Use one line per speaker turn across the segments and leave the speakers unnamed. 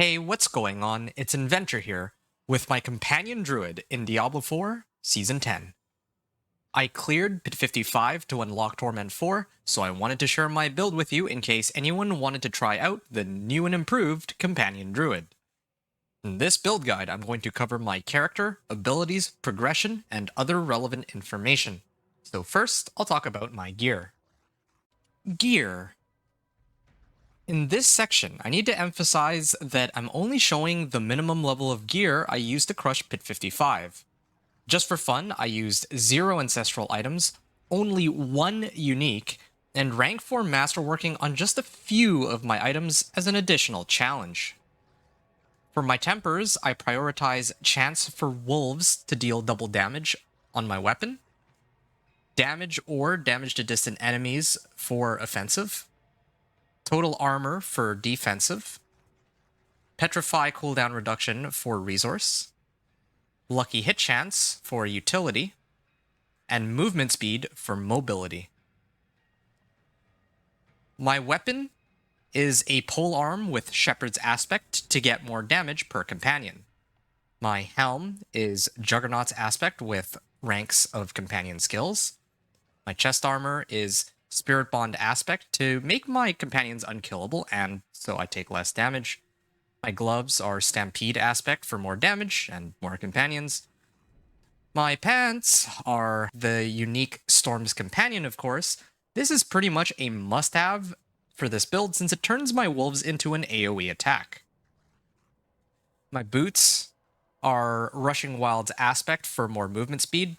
Hey, what's going on? It's Inventor here, with my Companion Druid in Diablo 4, Season 10. I cleared Pit 55 to unlock Torment 4, so I wanted to share my build with you in case anyone wanted to try out the new and improved Companion Druid. In this build guide, I'm going to cover my character, abilities, progression, and other relevant information. So first, I'll talk about my gear. Gear. In this section, I need to emphasize that I'm only showing the minimum level of gear I used to crush Pit 55. Just for fun, I used 0 ancestral items, only 1 unique, and rank 4 masterworking on just a few of my items as an additional challenge. For my tempers, I prioritize chance for wolves to deal double damage on my weapon, damage or damage to distant enemies for offensive, total armor for defensive, petrify cooldown reduction for resource, lucky hit chance for utility, and movement speed for mobility. My weapon is a polearm with Shepherd's Aspect to get more damage per companion. My helm is Juggernaut's Aspect with ranks of companion skills. My chest armor is Spirit Bond Aspect to make my companions unkillable, and so I take less damage. My gloves are Stampede Aspect for more damage and more companions. My pants are the unique Storm's Companion, of course. This is pretty much a must-have for this build since it turns my wolves into an AoE attack. My boots are Rushing Wild's Aspect for more movement speed.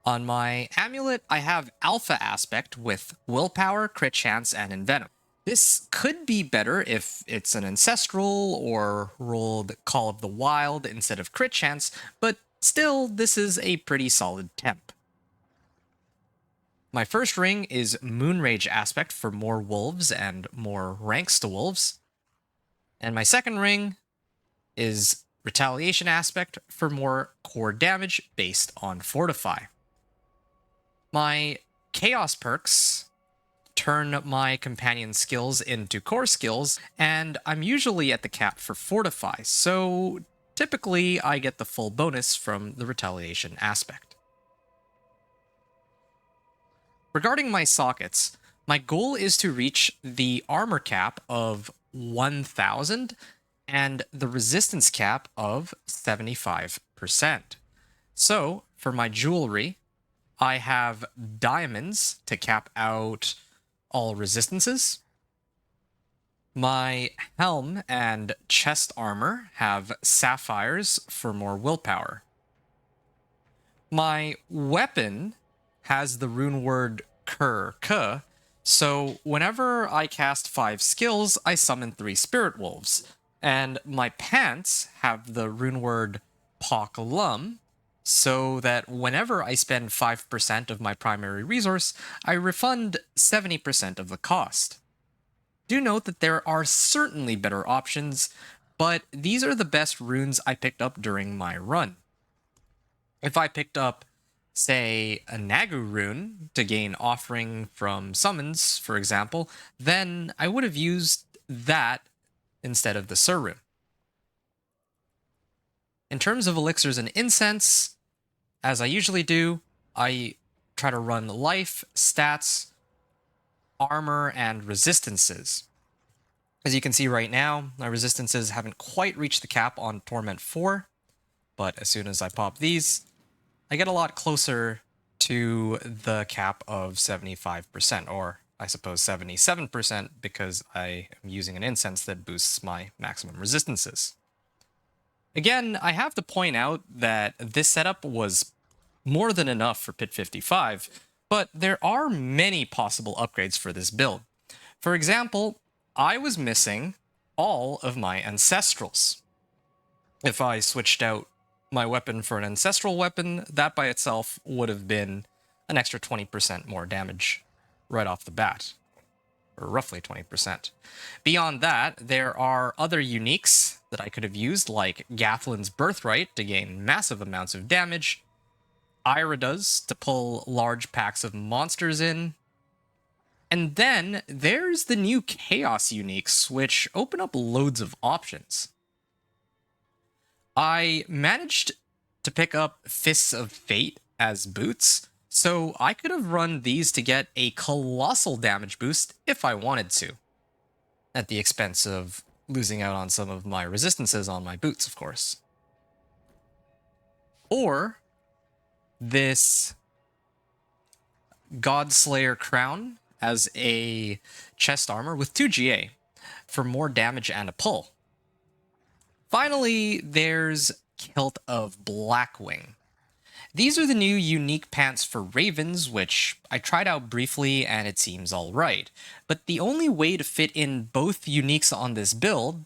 On my amulet, I have Alpha Aspect with Willpower, Crit Chance, and Envenom. This could be better if it's an Ancestral or rolled Call of the Wild instead of Crit Chance, but still, this is a pretty solid temp. My first ring is Moonrage Aspect for more wolves and more ranks to wolves. And my second ring is Retaliation Aspect for more core damage based on Fortify. My Chaos perks turn my companion skills into core skills, and I'm usually at the cap for Fortify, so typically I get the full bonus from the Retaliation aspect. Regarding my sockets, my goal is to reach the armor cap of 1000 and the resistance cap of 75%. So, for my jewelry, I have diamonds to cap out all resistances. My helm and chest armor have sapphires for more willpower. My weapon has the rune word K, so whenever I cast 5 skills, I summon 3 spirit wolves. And my pants have the rune word Lum, so that whenever I spend 5% of my primary resource, I refund 70% of the cost. Do note that there are certainly better options, but these are the best runes I picked up during my run. If I picked up, say, a Nagu rune to gain offering from summons, for example, then I would have used that instead of the Sur rune. In terms of elixirs and incense, as I usually do, I try to run life, stats, armor, and resistances. As you can see right now, my resistances haven't quite reached the cap on Torment 4, but as soon as I pop these, I get a lot closer to the cap of 75%, or I suppose 77%, because I am using an incense that boosts my maximum resistances. Again, I have to point out that this setup was more than enough for Pit 55, but there are many possible upgrades for this build. For example, I was missing all of my Ancestrals. If I switched out my weapon for an Ancestral weapon, that by itself would have been an extra 20% more damage right off the bat, or roughly 20%. Beyond that, there are other uniques that I could have used, like Gathlin's Birthright to gain massive amounts of damage, Irida's to pull large packs of monsters in, And then there's the new Chaos uniques, which open up loads of options. I managed to pick up Fists of Fate as boots, so I could have run these to get a colossal damage boost if I wanted to, at the expense of losing out on some of my resistances on my boots, of course. Or this Godslayer crown as a chest armor with 2 GA for more damage and a pull. Finally, there's Kilt of Blackwing. These are the new unique pants for ravens, which I tried out briefly and it seems alright. But the only way to fit in both uniques on this build,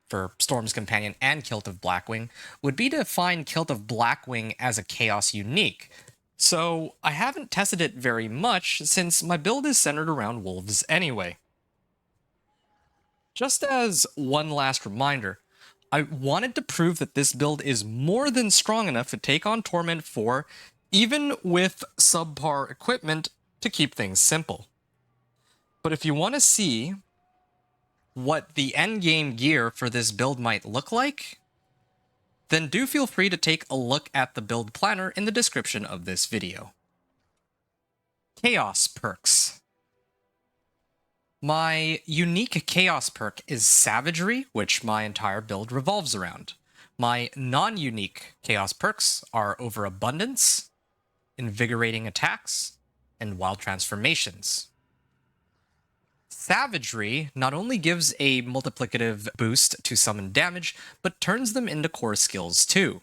for Storm's Companion and Kilt of Blackwing, would be to find Kilt of Blackwing as a Chaos unique. So I haven't tested it very much since my build is centered around wolves anyway. Just as one last reminder, I wanted to prove that this build is more than strong enough to take on Torment 4, even with subpar equipment to keep things simple. But if you want to see what the endgame gear for this build might look like, then do feel free to take a look at the build planner in the description of this video. Chaos perks. My unique Chaos perk is Savagery, which my entire build revolves around. My non-unique Chaos perks are Overabundance, Invigorating Attacks, and Wild Transformations. Savagery not only gives a multiplicative boost to summon damage, but turns them into core skills too.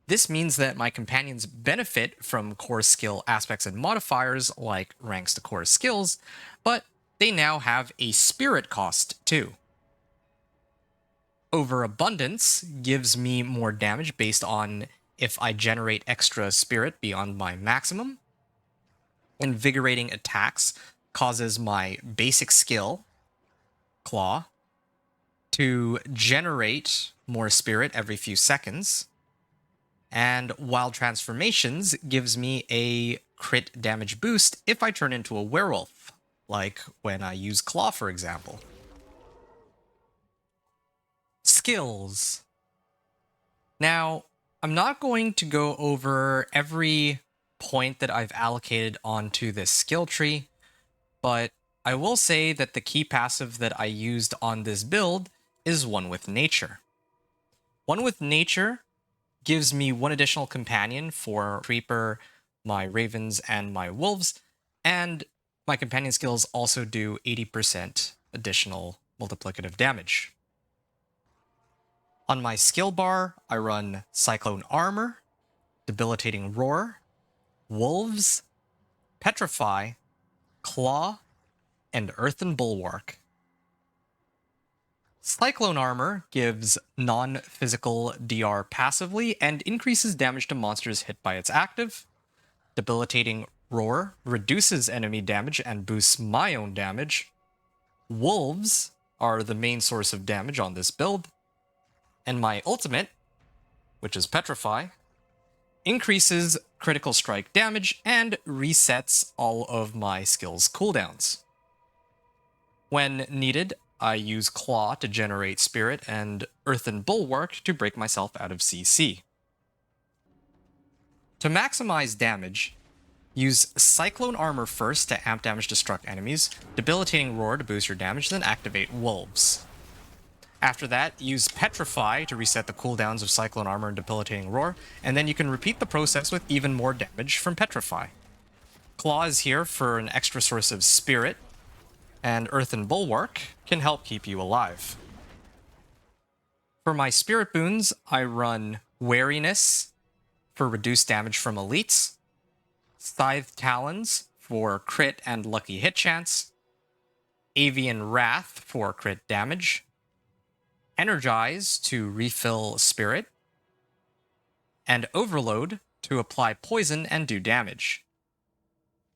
This means that my companions benefit from core skill aspects and modifiers like ranks to core skills, but they now have a spirit cost too. Overabundance gives me more damage based on if I generate extra spirit beyond my maximum. Invigorating Attacks causes my basic skill, Claw, to generate more spirit every few seconds. And Wild Transformations gives me a crit damage boost if I turn into a werewolf, like when I use Claw, for example. Skills. Now, I'm not going to go over every point that I've allocated onto this skill tree, but I will say that the key passive that I used on this build is One with Nature. One with Nature gives me one additional companion for Creeper, my Ravens, and my Wolves, and my companion skills also do 80% additional multiplicative damage. On my skill bar, I run Cyclone Armor, Debilitating Roar, Wolves, Petrify, Claw, and Earthen Bulwark. Cyclone Armor gives non-physical DR passively and increases damage to monsters hit by its active. Debilitating Roar reduces enemy damage and boosts my own damage. Wolves are the main source of damage on this build. And my ultimate, which is Petrify, increases critical strike damage and resets all of my skills cooldowns. When needed, I use Claw to generate Spirit and Earthen Bulwark to break myself out of CC. To maximize damage, use Cyclone Armor first to amp damage to struck enemies, Debilitating Roar to boost your damage, then activate Wolves. After that, use Petrify to reset the cooldowns of Cyclone Armor and Debilitating Roar, and then you can repeat the process with even more damage from Petrify. Claw is here for an extra source of Spirit, and Earthen Bulwark can help keep you alive. For my Spirit boons, I run Wariness for reduced damage from elites, Scythe Talons for crit and lucky hit chance, Avian Wrath for crit damage, Energize to refill Spirit, and Overload to apply poison and do damage.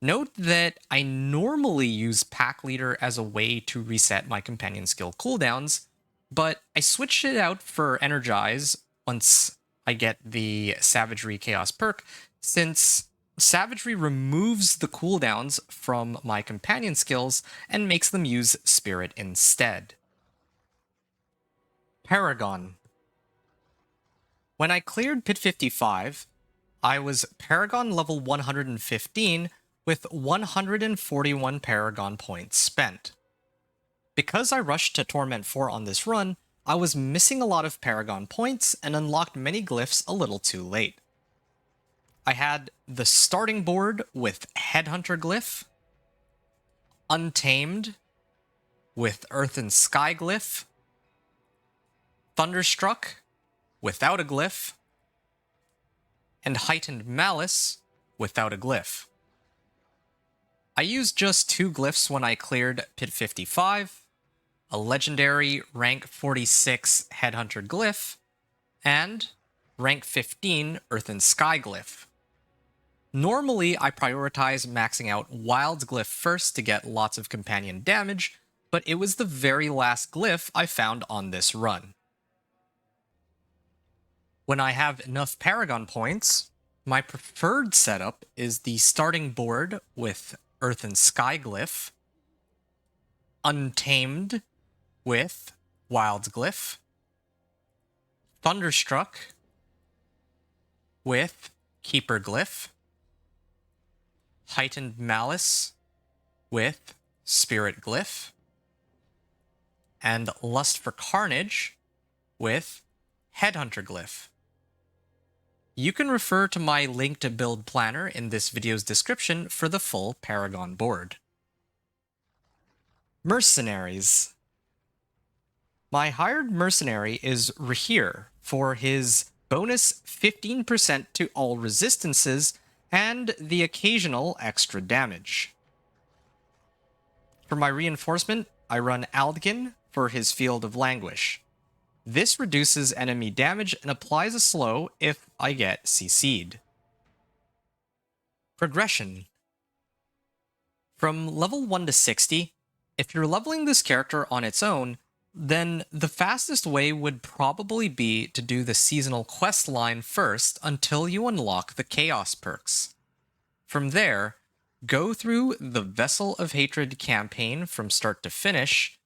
Note that I normally use Pack Leader as a way to reset my companion skill cooldowns, but I switched it out for Energize once I get the Savagery Chaos perk, since Savagery removes the cooldowns from my companion skills and makes them use Spirit instead. Paragon. When I cleared Pit 55, I was Paragon level 115 with 141 Paragon points spent. Because I rushed to Torment 4 on this run, I was missing a lot of Paragon points and unlocked many glyphs a little too late. I had the starting board with Headhunter glyph, Untamed with Earth and Sky glyph, Thunderstruck without a glyph, and Heightened Malice without a glyph. I used just 2 glyphs when I cleared Pit 55, a legendary rank 46 Headhunter glyph, and rank 15 Earth and Sky glyph. Normally, I prioritize maxing out Wild's glyph first to get lots of companion damage, but it was the very last glyph I found on this run. When I have enough Paragon points, my preferred setup is the starting board with Earth and Sky glyph, Untamed with Wild's glyph, Thunderstruck with Keeper glyph, Heightened Malice with Spirit glyph, and Lust for Carnage with Headhunter glyph. You can refer to my linked build planner in this video's description for the full Paragon board. Mercenaries. My hired mercenary is Rahir for his bonus 15% to all resistances and the occasional extra damage. For my reinforcement, I run Aldgin for his Field of Languish. This reduces enemy damage and applies a slow if I get CC'd. Progression. From level 1 to 60, if you're leveling this character on its own, then the fastest way would probably be to do the seasonal quest line first until you unlock the Chaos perks. From there, go through the Vessel of Hatred campaign from start to finish,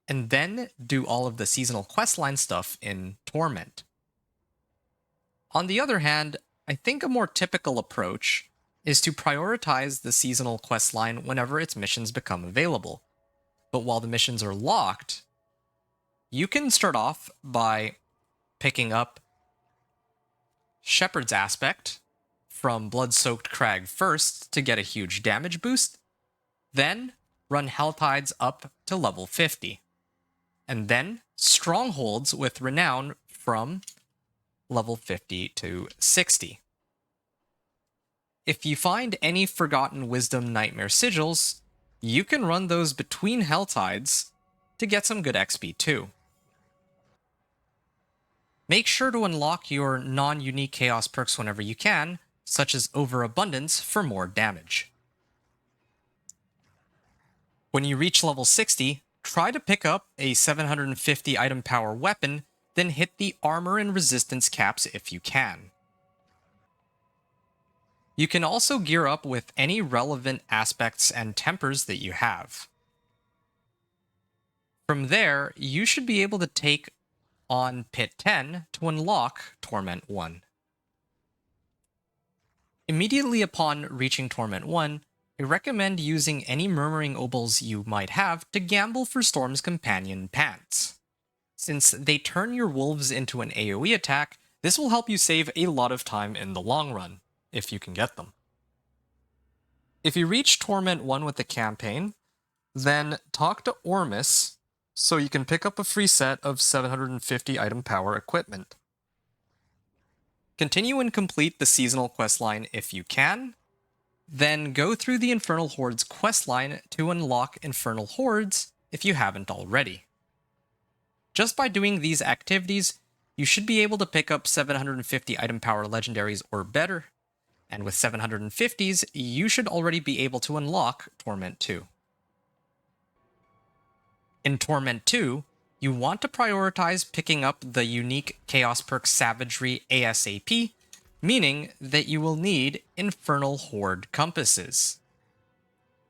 and then do all of the seasonal questline stuff in Torment. On the other hand, I think a more typical approach is to prioritize the seasonal questline whenever its missions become available. But while the missions are locked, you can start off by picking up Shepherd's Aspect from Blood-Soaked Crag first to get a huge damage boost, then run Helltides up to level 50, and then Strongholds with Renown from level 50 to 60. If you find any Forgotten Wisdom Nightmare Sigils, you can run those between Helltides to get some good XP too. Make sure to unlock your non-unique Chaos perks whenever you can, such as Overabundance for more damage. When you reach level 60, try to pick up a 750 item power weapon, then hit the armor and resistance caps if you can. You can also gear up with any relevant aspects and tempers that you have. From there, you should be able to take on Pit 10 to unlock Torment 1. Immediately upon reaching Torment 1, I recommend using any Murmuring Obols you might have to gamble for Storm's Companion Pants. Since they turn your wolves into an AoE attack, this will help you save a lot of time in the long run, if you can get them. If you reach Torment 1 with the campaign, then talk to Ormus so you can pick up a free set of 750 item power equipment. Continue and complete the seasonal questline if you can, then go through the Infernal Hordes questline to unlock Infernal Hordes if you haven't already. Just by doing these activities, you should be able to pick up 750 item power legendaries or better, and with 750s, you should already be able to unlock Torment 2. In Torment 2, you want to prioritize picking up the unique Chaos perk Savagery ASAP, meaning that you will need Infernal Horde compasses.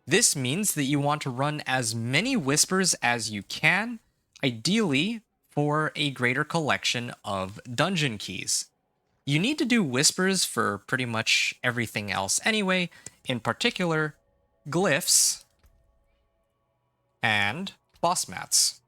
This means that you want to run as many whispers as you can, ideally for a greater collection of dungeon keys. You need to do whispers for pretty much everything else anyway, in particular, glyphs and boss mats.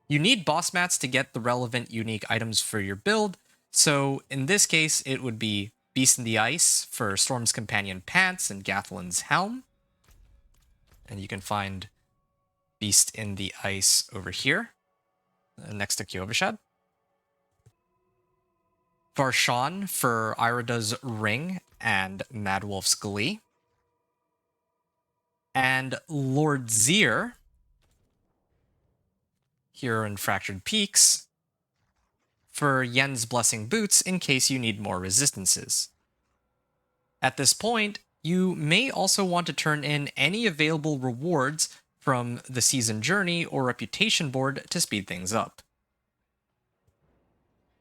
You need boss mats to get the relevant unique items for your build, so in this case it would be Beast in the Ice for Storm's Companion Pants and Gathlin's Helm. And you can find Beast in the Ice over here, next to Kyovashad. Varshan for Irida's Ring and Madwolf's Glee. And Lord Zir here in Fractured Peaks for Yen's Blessing Boots in case you need more resistances. At this point, you may also want to turn in any available rewards from the Season Journey or Reputation board to speed things up.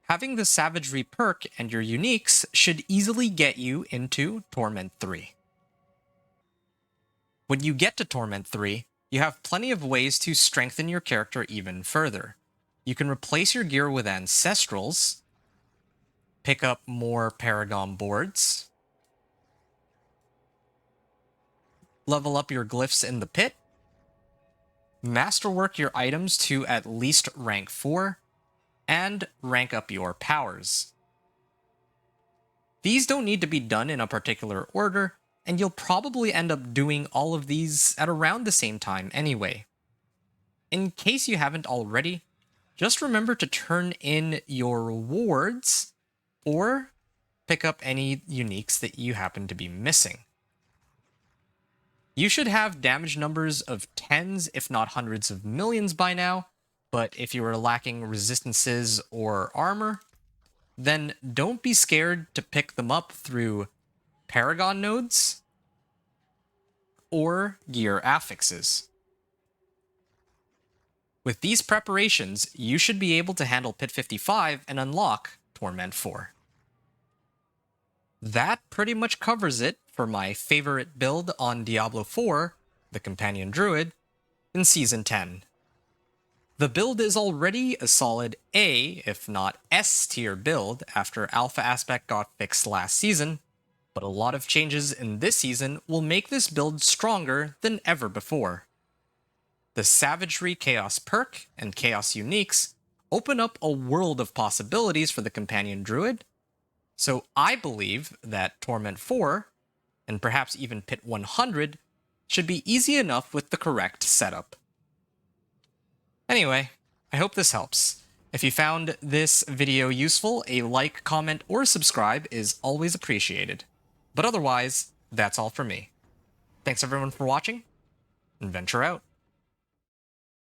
Having the Savagery perk and your uniques should easily get you into Torment 3. When you get to Torment 3, you have plenty of ways to strengthen your character even further. You can replace your gear with Ancestrals, pick up more Paragon boards, level up your glyphs in the pit, masterwork your items to at least rank 4, and rank up your powers. These don't need to be done in a particular order, and you'll probably end up doing all of these at around the same time anyway. In case you haven't already, just remember to turn in your rewards or pick up any uniques that you happen to be missing. You should have damage numbers of tens, if not hundreds of millions by now, but if you are lacking resistances or armor, then don't be scared to pick them up through Paragon nodes or gear affixes. With these preparations, you should be able to handle Pit 55 and unlock Torment 4. That pretty much covers it for my favorite build on Diablo 4, the Companion Druid, in Season 10. The build is already a solid A, if not S tier build after Alpha Aspect got fixed last season, but a lot of changes in this season will make this build stronger than ever before. The Savagery Chaos perk and Chaos uniques open up a world of possibilities for the Companion Druid, so I believe that Torment 4, and perhaps even Pit 100, should be easy enough with the correct setup. Anyway, I hope this helps. If you found this video useful, a like, comment, or subscribe is always appreciated. But otherwise, that's all for me. Thanks everyone for watching, and venture out.